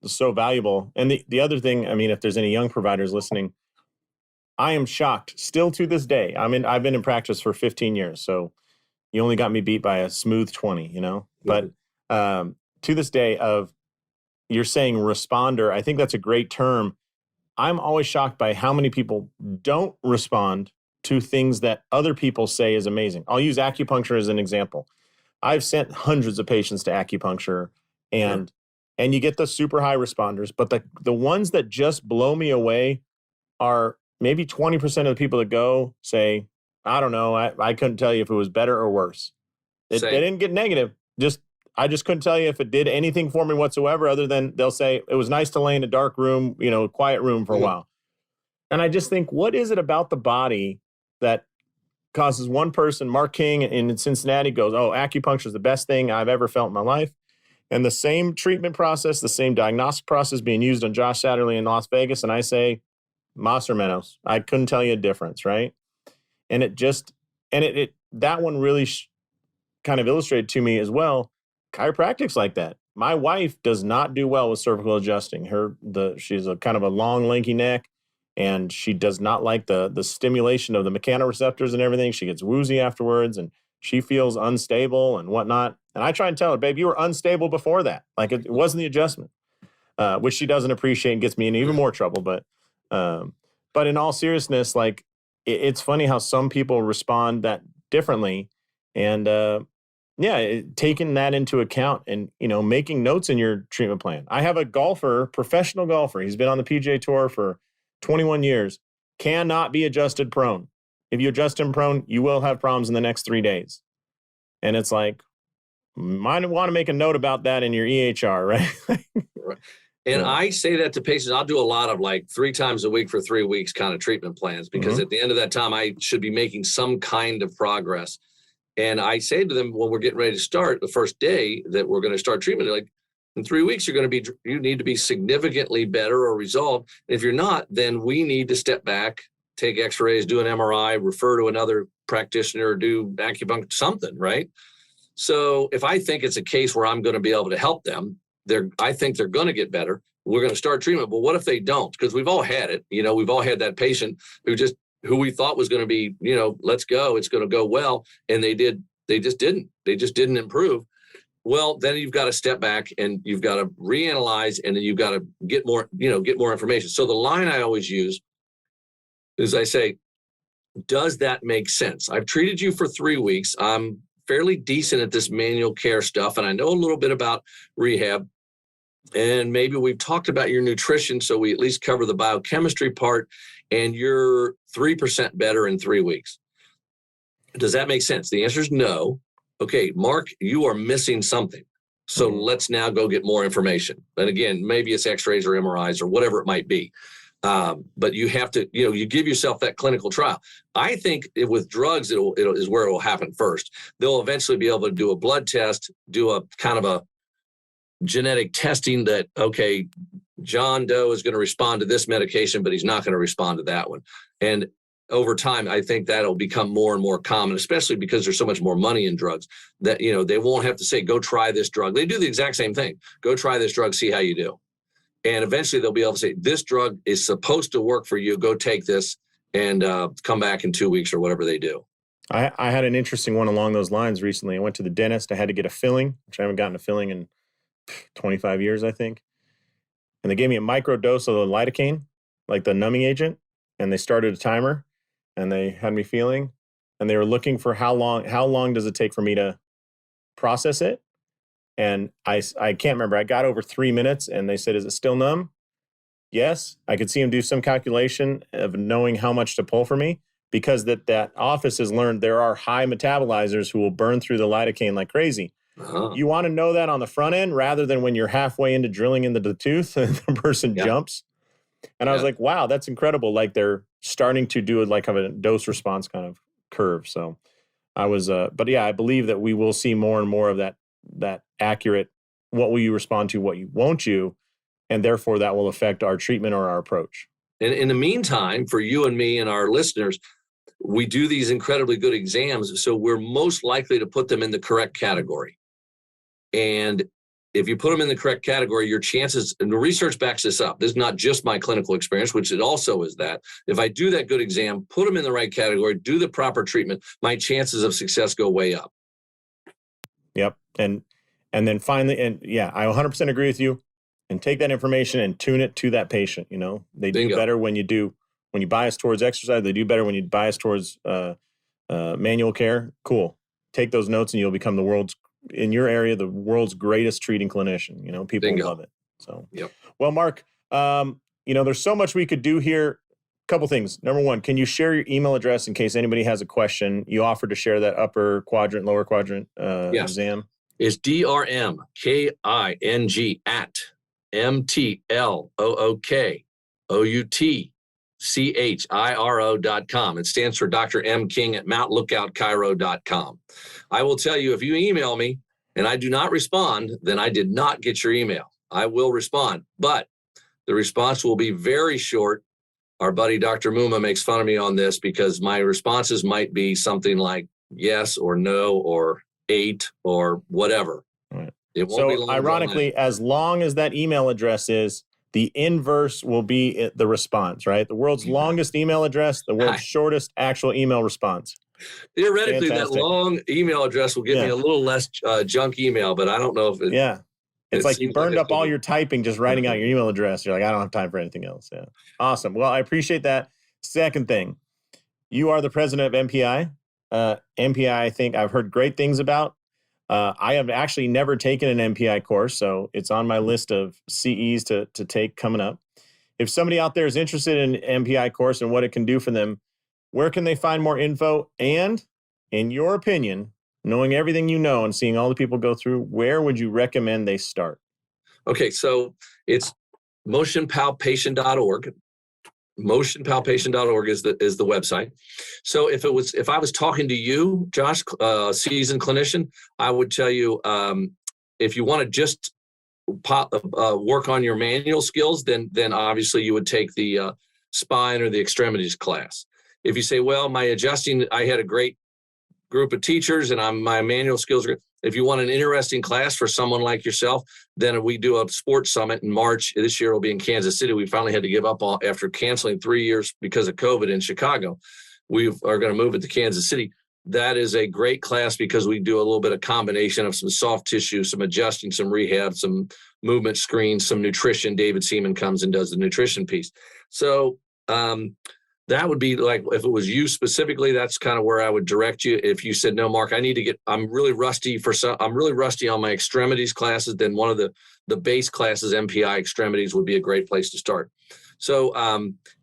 so valuable. And the other thing, I mean, if there's any young providers listening, I am shocked still to this day. I've been in practice for 15 years, so you only got me beat by a smooth 20, But to this day, you're saying responder, I think that's a great term. I'm always shocked by how many people don't respond to things that other people say is amazing. I'll use acupuncture as an example. I've sent hundreds of patients to acupuncture, and you get the super high responders, but the ones that just blow me away are maybe 20% of the people that go say, I don't know, I couldn't tell you if it was better or worse. They didn't get negative. I just couldn't tell you if it did anything for me whatsoever, other than they'll say it was nice to lay in a dark room, quiet room for a while. And I just think, what is it about the body that causes one person, Mark King in Cincinnati, goes, oh, acupuncture is the best thing I've ever felt in my life. And the same treatment process, the same diagnostic process being used on Josh Satterlee in Las Vegas. And I say, Mas or Menos. I couldn't tell you a difference, right? And that one really kind of illustrated to me as well. Chiropractic's like that. My wife does not do well with cervical adjusting. She's a kind of a long, lanky neck, and she does not like the stimulation of the mechanoreceptors and everything. She gets woozy afterwards, and she feels unstable and whatnot. And I try and tell her, babe, you were unstable before that. Like it wasn't the adjustment, which she doesn't appreciate and gets me in even more trouble. But in all seriousness, like it's funny how some people respond that differently, and taking that into account and, making notes in your treatment plan. I have a professional golfer. He's been on the PGA Tour for 21 years, cannot be adjusted prone. If you adjust him prone, you will have problems in the next 3 days. And it's like, might want to make a note about that in your EHR, right? Right. And I say that to patients. I'll do a lot of like 3 times a week for 3 weeks kind of treatment plans, because at the end of that time, I should be making some kind of progress. And I say to them, when we're getting ready to start the first day that we're going to start treatment, like in 3 weeks, you need to be significantly better or resolved. And if you're not, then we need to step back, take x-rays, do an MRI, refer to another practitioner, do acupuncture, something, right? So if I think it's a case where I'm going to be able to help them, I think they're going to get better. We're going to start treatment. But what if they don't? Because we've all had it. We've all had that patient who we thought was going to be, let's go, it's going to go well. And they just didn't improve. Well, then you've got to step back and you've got to reanalyze, and then you've got to get more information. So the line I always use is I say, does that make sense? I've treated you for 3 weeks. I'm fairly decent at this manual care stuff, and I know a little bit about rehab. And maybe we've talked about your nutrition, so we at least cover the biochemistry part, and you're 3% better in 3 weeks. Does that make sense? The answer is no. Okay, Mark, you are missing something. So let's now go get more information. And again, maybe it's x-rays or MRIs or whatever it might be. But you have to, you give yourself that clinical trial. I think with drugs, it is where it will happen first. They'll eventually be able to do a blood test, do a kind of genetic testing that, okay, John Doe is going to respond to this medication, but he's not going to respond to that one. And over time, I think that'll become more and more common, especially because there's so much more money in drugs that, they won't have to say, go try this drug. They do the exact same thing. Go try this drug, see how you do. And eventually they'll be able to say, this drug is supposed to work for you. Go take this and come back in 2 weeks or whatever they do. I had an interesting one along those lines recently. I went to the dentist. I had to get a filling, which I haven't gotten a filling in 25 years, I think. And they gave me a micro dose of the lidocaine, like the numbing agent, and they started a timer. And they had me feeling, and they were looking for how long does it take for me to process it? And I can't remember. I got over 3 minutes, and they said, is it still numb? Yes. I could see them do some calculation of knowing how much to pull for me, because that office has learned there are high metabolizers who will burn through the lidocaine like crazy. Uh-huh. You want to know that on the front end rather than when you're halfway into drilling into the tooth and the person jumps. And I was like, wow, that's incredible. Like they're starting to do it like have a dose response kind of curve. So I was, but yeah, I believe that we will see more and more of that accurate, what will you respond to, what you won't you, and therefore that will affect our treatment or our approach. And in the meantime, for you and me and our listeners, we do these incredibly good exams. So we're most likely to put them in the correct category. And if you put them in the correct category, your chances, and the research backs this up. This is not just my clinical experience, which it also is that. If I do that good exam, put them in the right category, do the proper treatment, my chances of success go way up. Yep. And then finally, and yeah, I 100% agree with you. And take that information and tune it to that patient. They do better when you bias towards exercise. They do better when you bias towards manual care. Cool. Take those notes and you'll become in your area, the world's greatest treating clinician. People love it. So, Well, Mark, there's so much we could do here. Couple things. Number one, can you share your email address in case anybody has a question? You offered to share that upper quadrant, lower quadrant exam. It's DRMKING at MTLOOKOUTCHIRO.com. It stands for Dr. M. King at MountLookoutChiro.com. I will tell you, if you email me and I do not respond, then I did not get your email. I will respond, but the response will be very short. Our buddy Dr. Muma makes fun of me on this because my responses might be something like yes or no or 8 or whatever. Right. It won't be long. Ironically, as long as that email address is, the inverse will be the response, right? The world's longest email address, the world's shortest actual email response. Theoretically, that long email address will give me a little less junk email, but I don't know if it. Yeah. It's like you burned up all your typing just writing out your email address. You're like, I don't have time for anything else. Yeah. Awesome. Well, I appreciate that. Second thing, you are the president of MPI. MPI, I think I've heard great things about. I have actually never taken an MPI course, so it's on my list of CEs to take coming up. If somebody out there is interested in an MPI course and what it can do for them, where can they find more info? And in your opinion, knowing everything you know and seeing all the people go through, where would you recommend they start? Okay, so it's motionpalpation.org. Motionpalpation.org is the website. So if I was talking to you, Josh, seasoned clinician, I would tell you if you want to just work on your manual skills, then obviously you would take the spine or the extremities class. If you say, well, my adjusting, I had a great group of teachers and my manual skills are good. If you want an interesting class for someone like yourself, then we do a sports summit in March. This year will be in Kansas City. We finally had to give up after canceling 3 years because of COVID in Chicago. We are going to move it to Kansas City. That is a great class because we do a little bit of combination of some soft tissue, some adjusting, some rehab, some movement screens, some nutrition. David Seaman comes and does the nutrition piece. So that would be like, if it was you specifically, that's kind of where I would direct you. If you said, no, Mark, I'm really rusty on my extremities classes, then one of the base classes, MPI extremities, would be a great place to start. So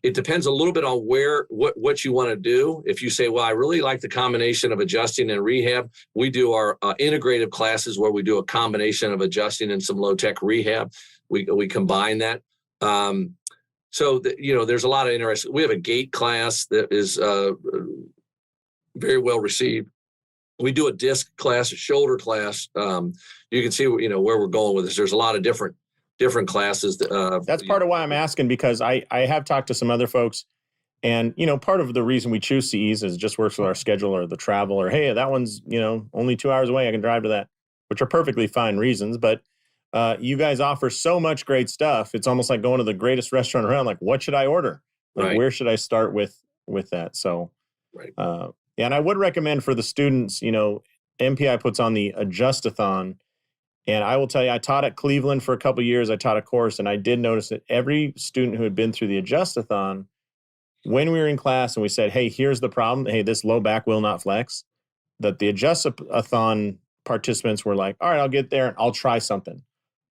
it depends a little bit on what you want to do. If you say, well, I really like the combination of adjusting and rehab, we do our integrative classes where we do a combination of adjusting and some low-tech rehab. We combine that. So, there's a lot of interest. We have a gait class that is very well received. We do a disc class, a shoulder class. You can see, where we're going with this. There's a lot of different classes. That's part of why I'm asking, because I have talked to some other folks, and, part of the reason we choose CEs is it just works with our schedule or the travel, or, hey, that one's, only 2 hours away, I can drive to that, which are perfectly fine reasons. But you guys offer so much great stuff. It's almost like going to the greatest restaurant around. Like, what should I order? Like, Right. where should I start with that? So, Right. yeah, and I would recommend for the students, MPI puts on the Adjust-a-thon. And I will tell you, I taught at Cleveland for a couple of years. I taught a course, and I did notice that every student who had been through the Adjust-a-thon, when we were in class and we said, hey, here's the problem. Hey, this low back will not flex. That the Adjust-a-thon participants were like, all right, I'll get there and I'll try something.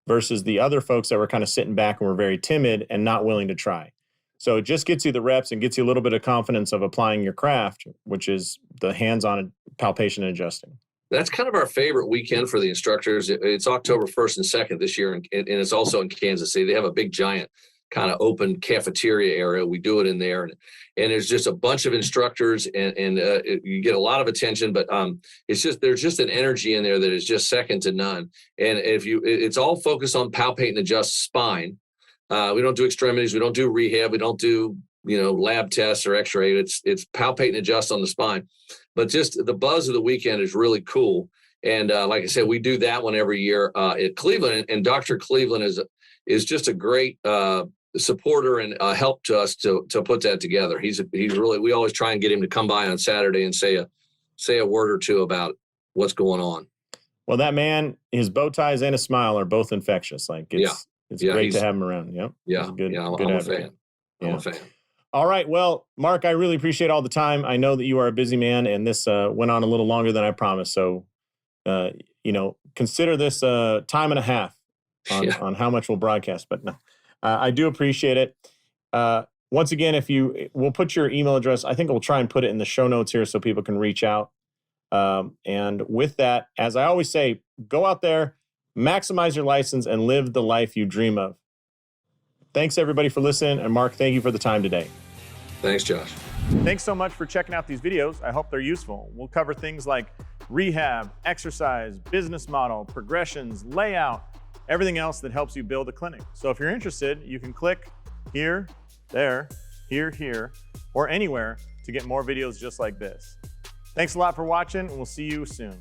Versus the other folks that were kind of sitting back and were very timid and not willing to try. So it just gets you the reps and gets you a little bit of confidence of applying your craft, which is the hands-on palpation and adjusting. That's kind of our favorite weekend for the instructors. It's October 1st and 2nd this year, and it's also in Kansas City. They have a big, giant kind of open cafeteria area. We do it in there, and there's just a bunch of instructors, and you get a lot of attention. But there's just an energy in there that is just second to none. And it's all focused on palpate and adjust spine. We don't do extremities. We don't do rehab. We don't do lab tests or X-ray. It's palpate and adjust on the spine. But just the buzz of the weekend is really cool. And like I said, we do that one every year at Cleveland. And Dr. Cleveland is just a great supporter and help to us to put that together. He's really, we always try and get him to come by on Saturday and say a word or two about what's going on. Well, that man, his bow ties and his smile are both infectious. Like it's great to have him around. Yep. Yeah. I'm a fan. Yeah. I'm a fan. All right. Well, Mark, I really appreciate all the time. I know that you are a busy man, and this went on a little longer than I promised. So, consider this time and a half on how much we'll broadcast. But no, I do appreciate it. Once again, we'll put your email address. I think we'll try and put it in the show notes here so people can reach out. And with that, as I always say, go out there, maximize your license, and live the life you dream of. Thanks, everybody, for listening. And Mark, thank you for the time today. Thanks, Josh. Thanks so much for checking out these videos. I hope they're useful. We'll cover things like rehab, exercise, business model, progressions, layout, everything else that helps you build a clinic. So if you're interested, you can click here, there, here, or anywhere to get more videos just like this. Thanks a lot for watching, and we'll see you soon.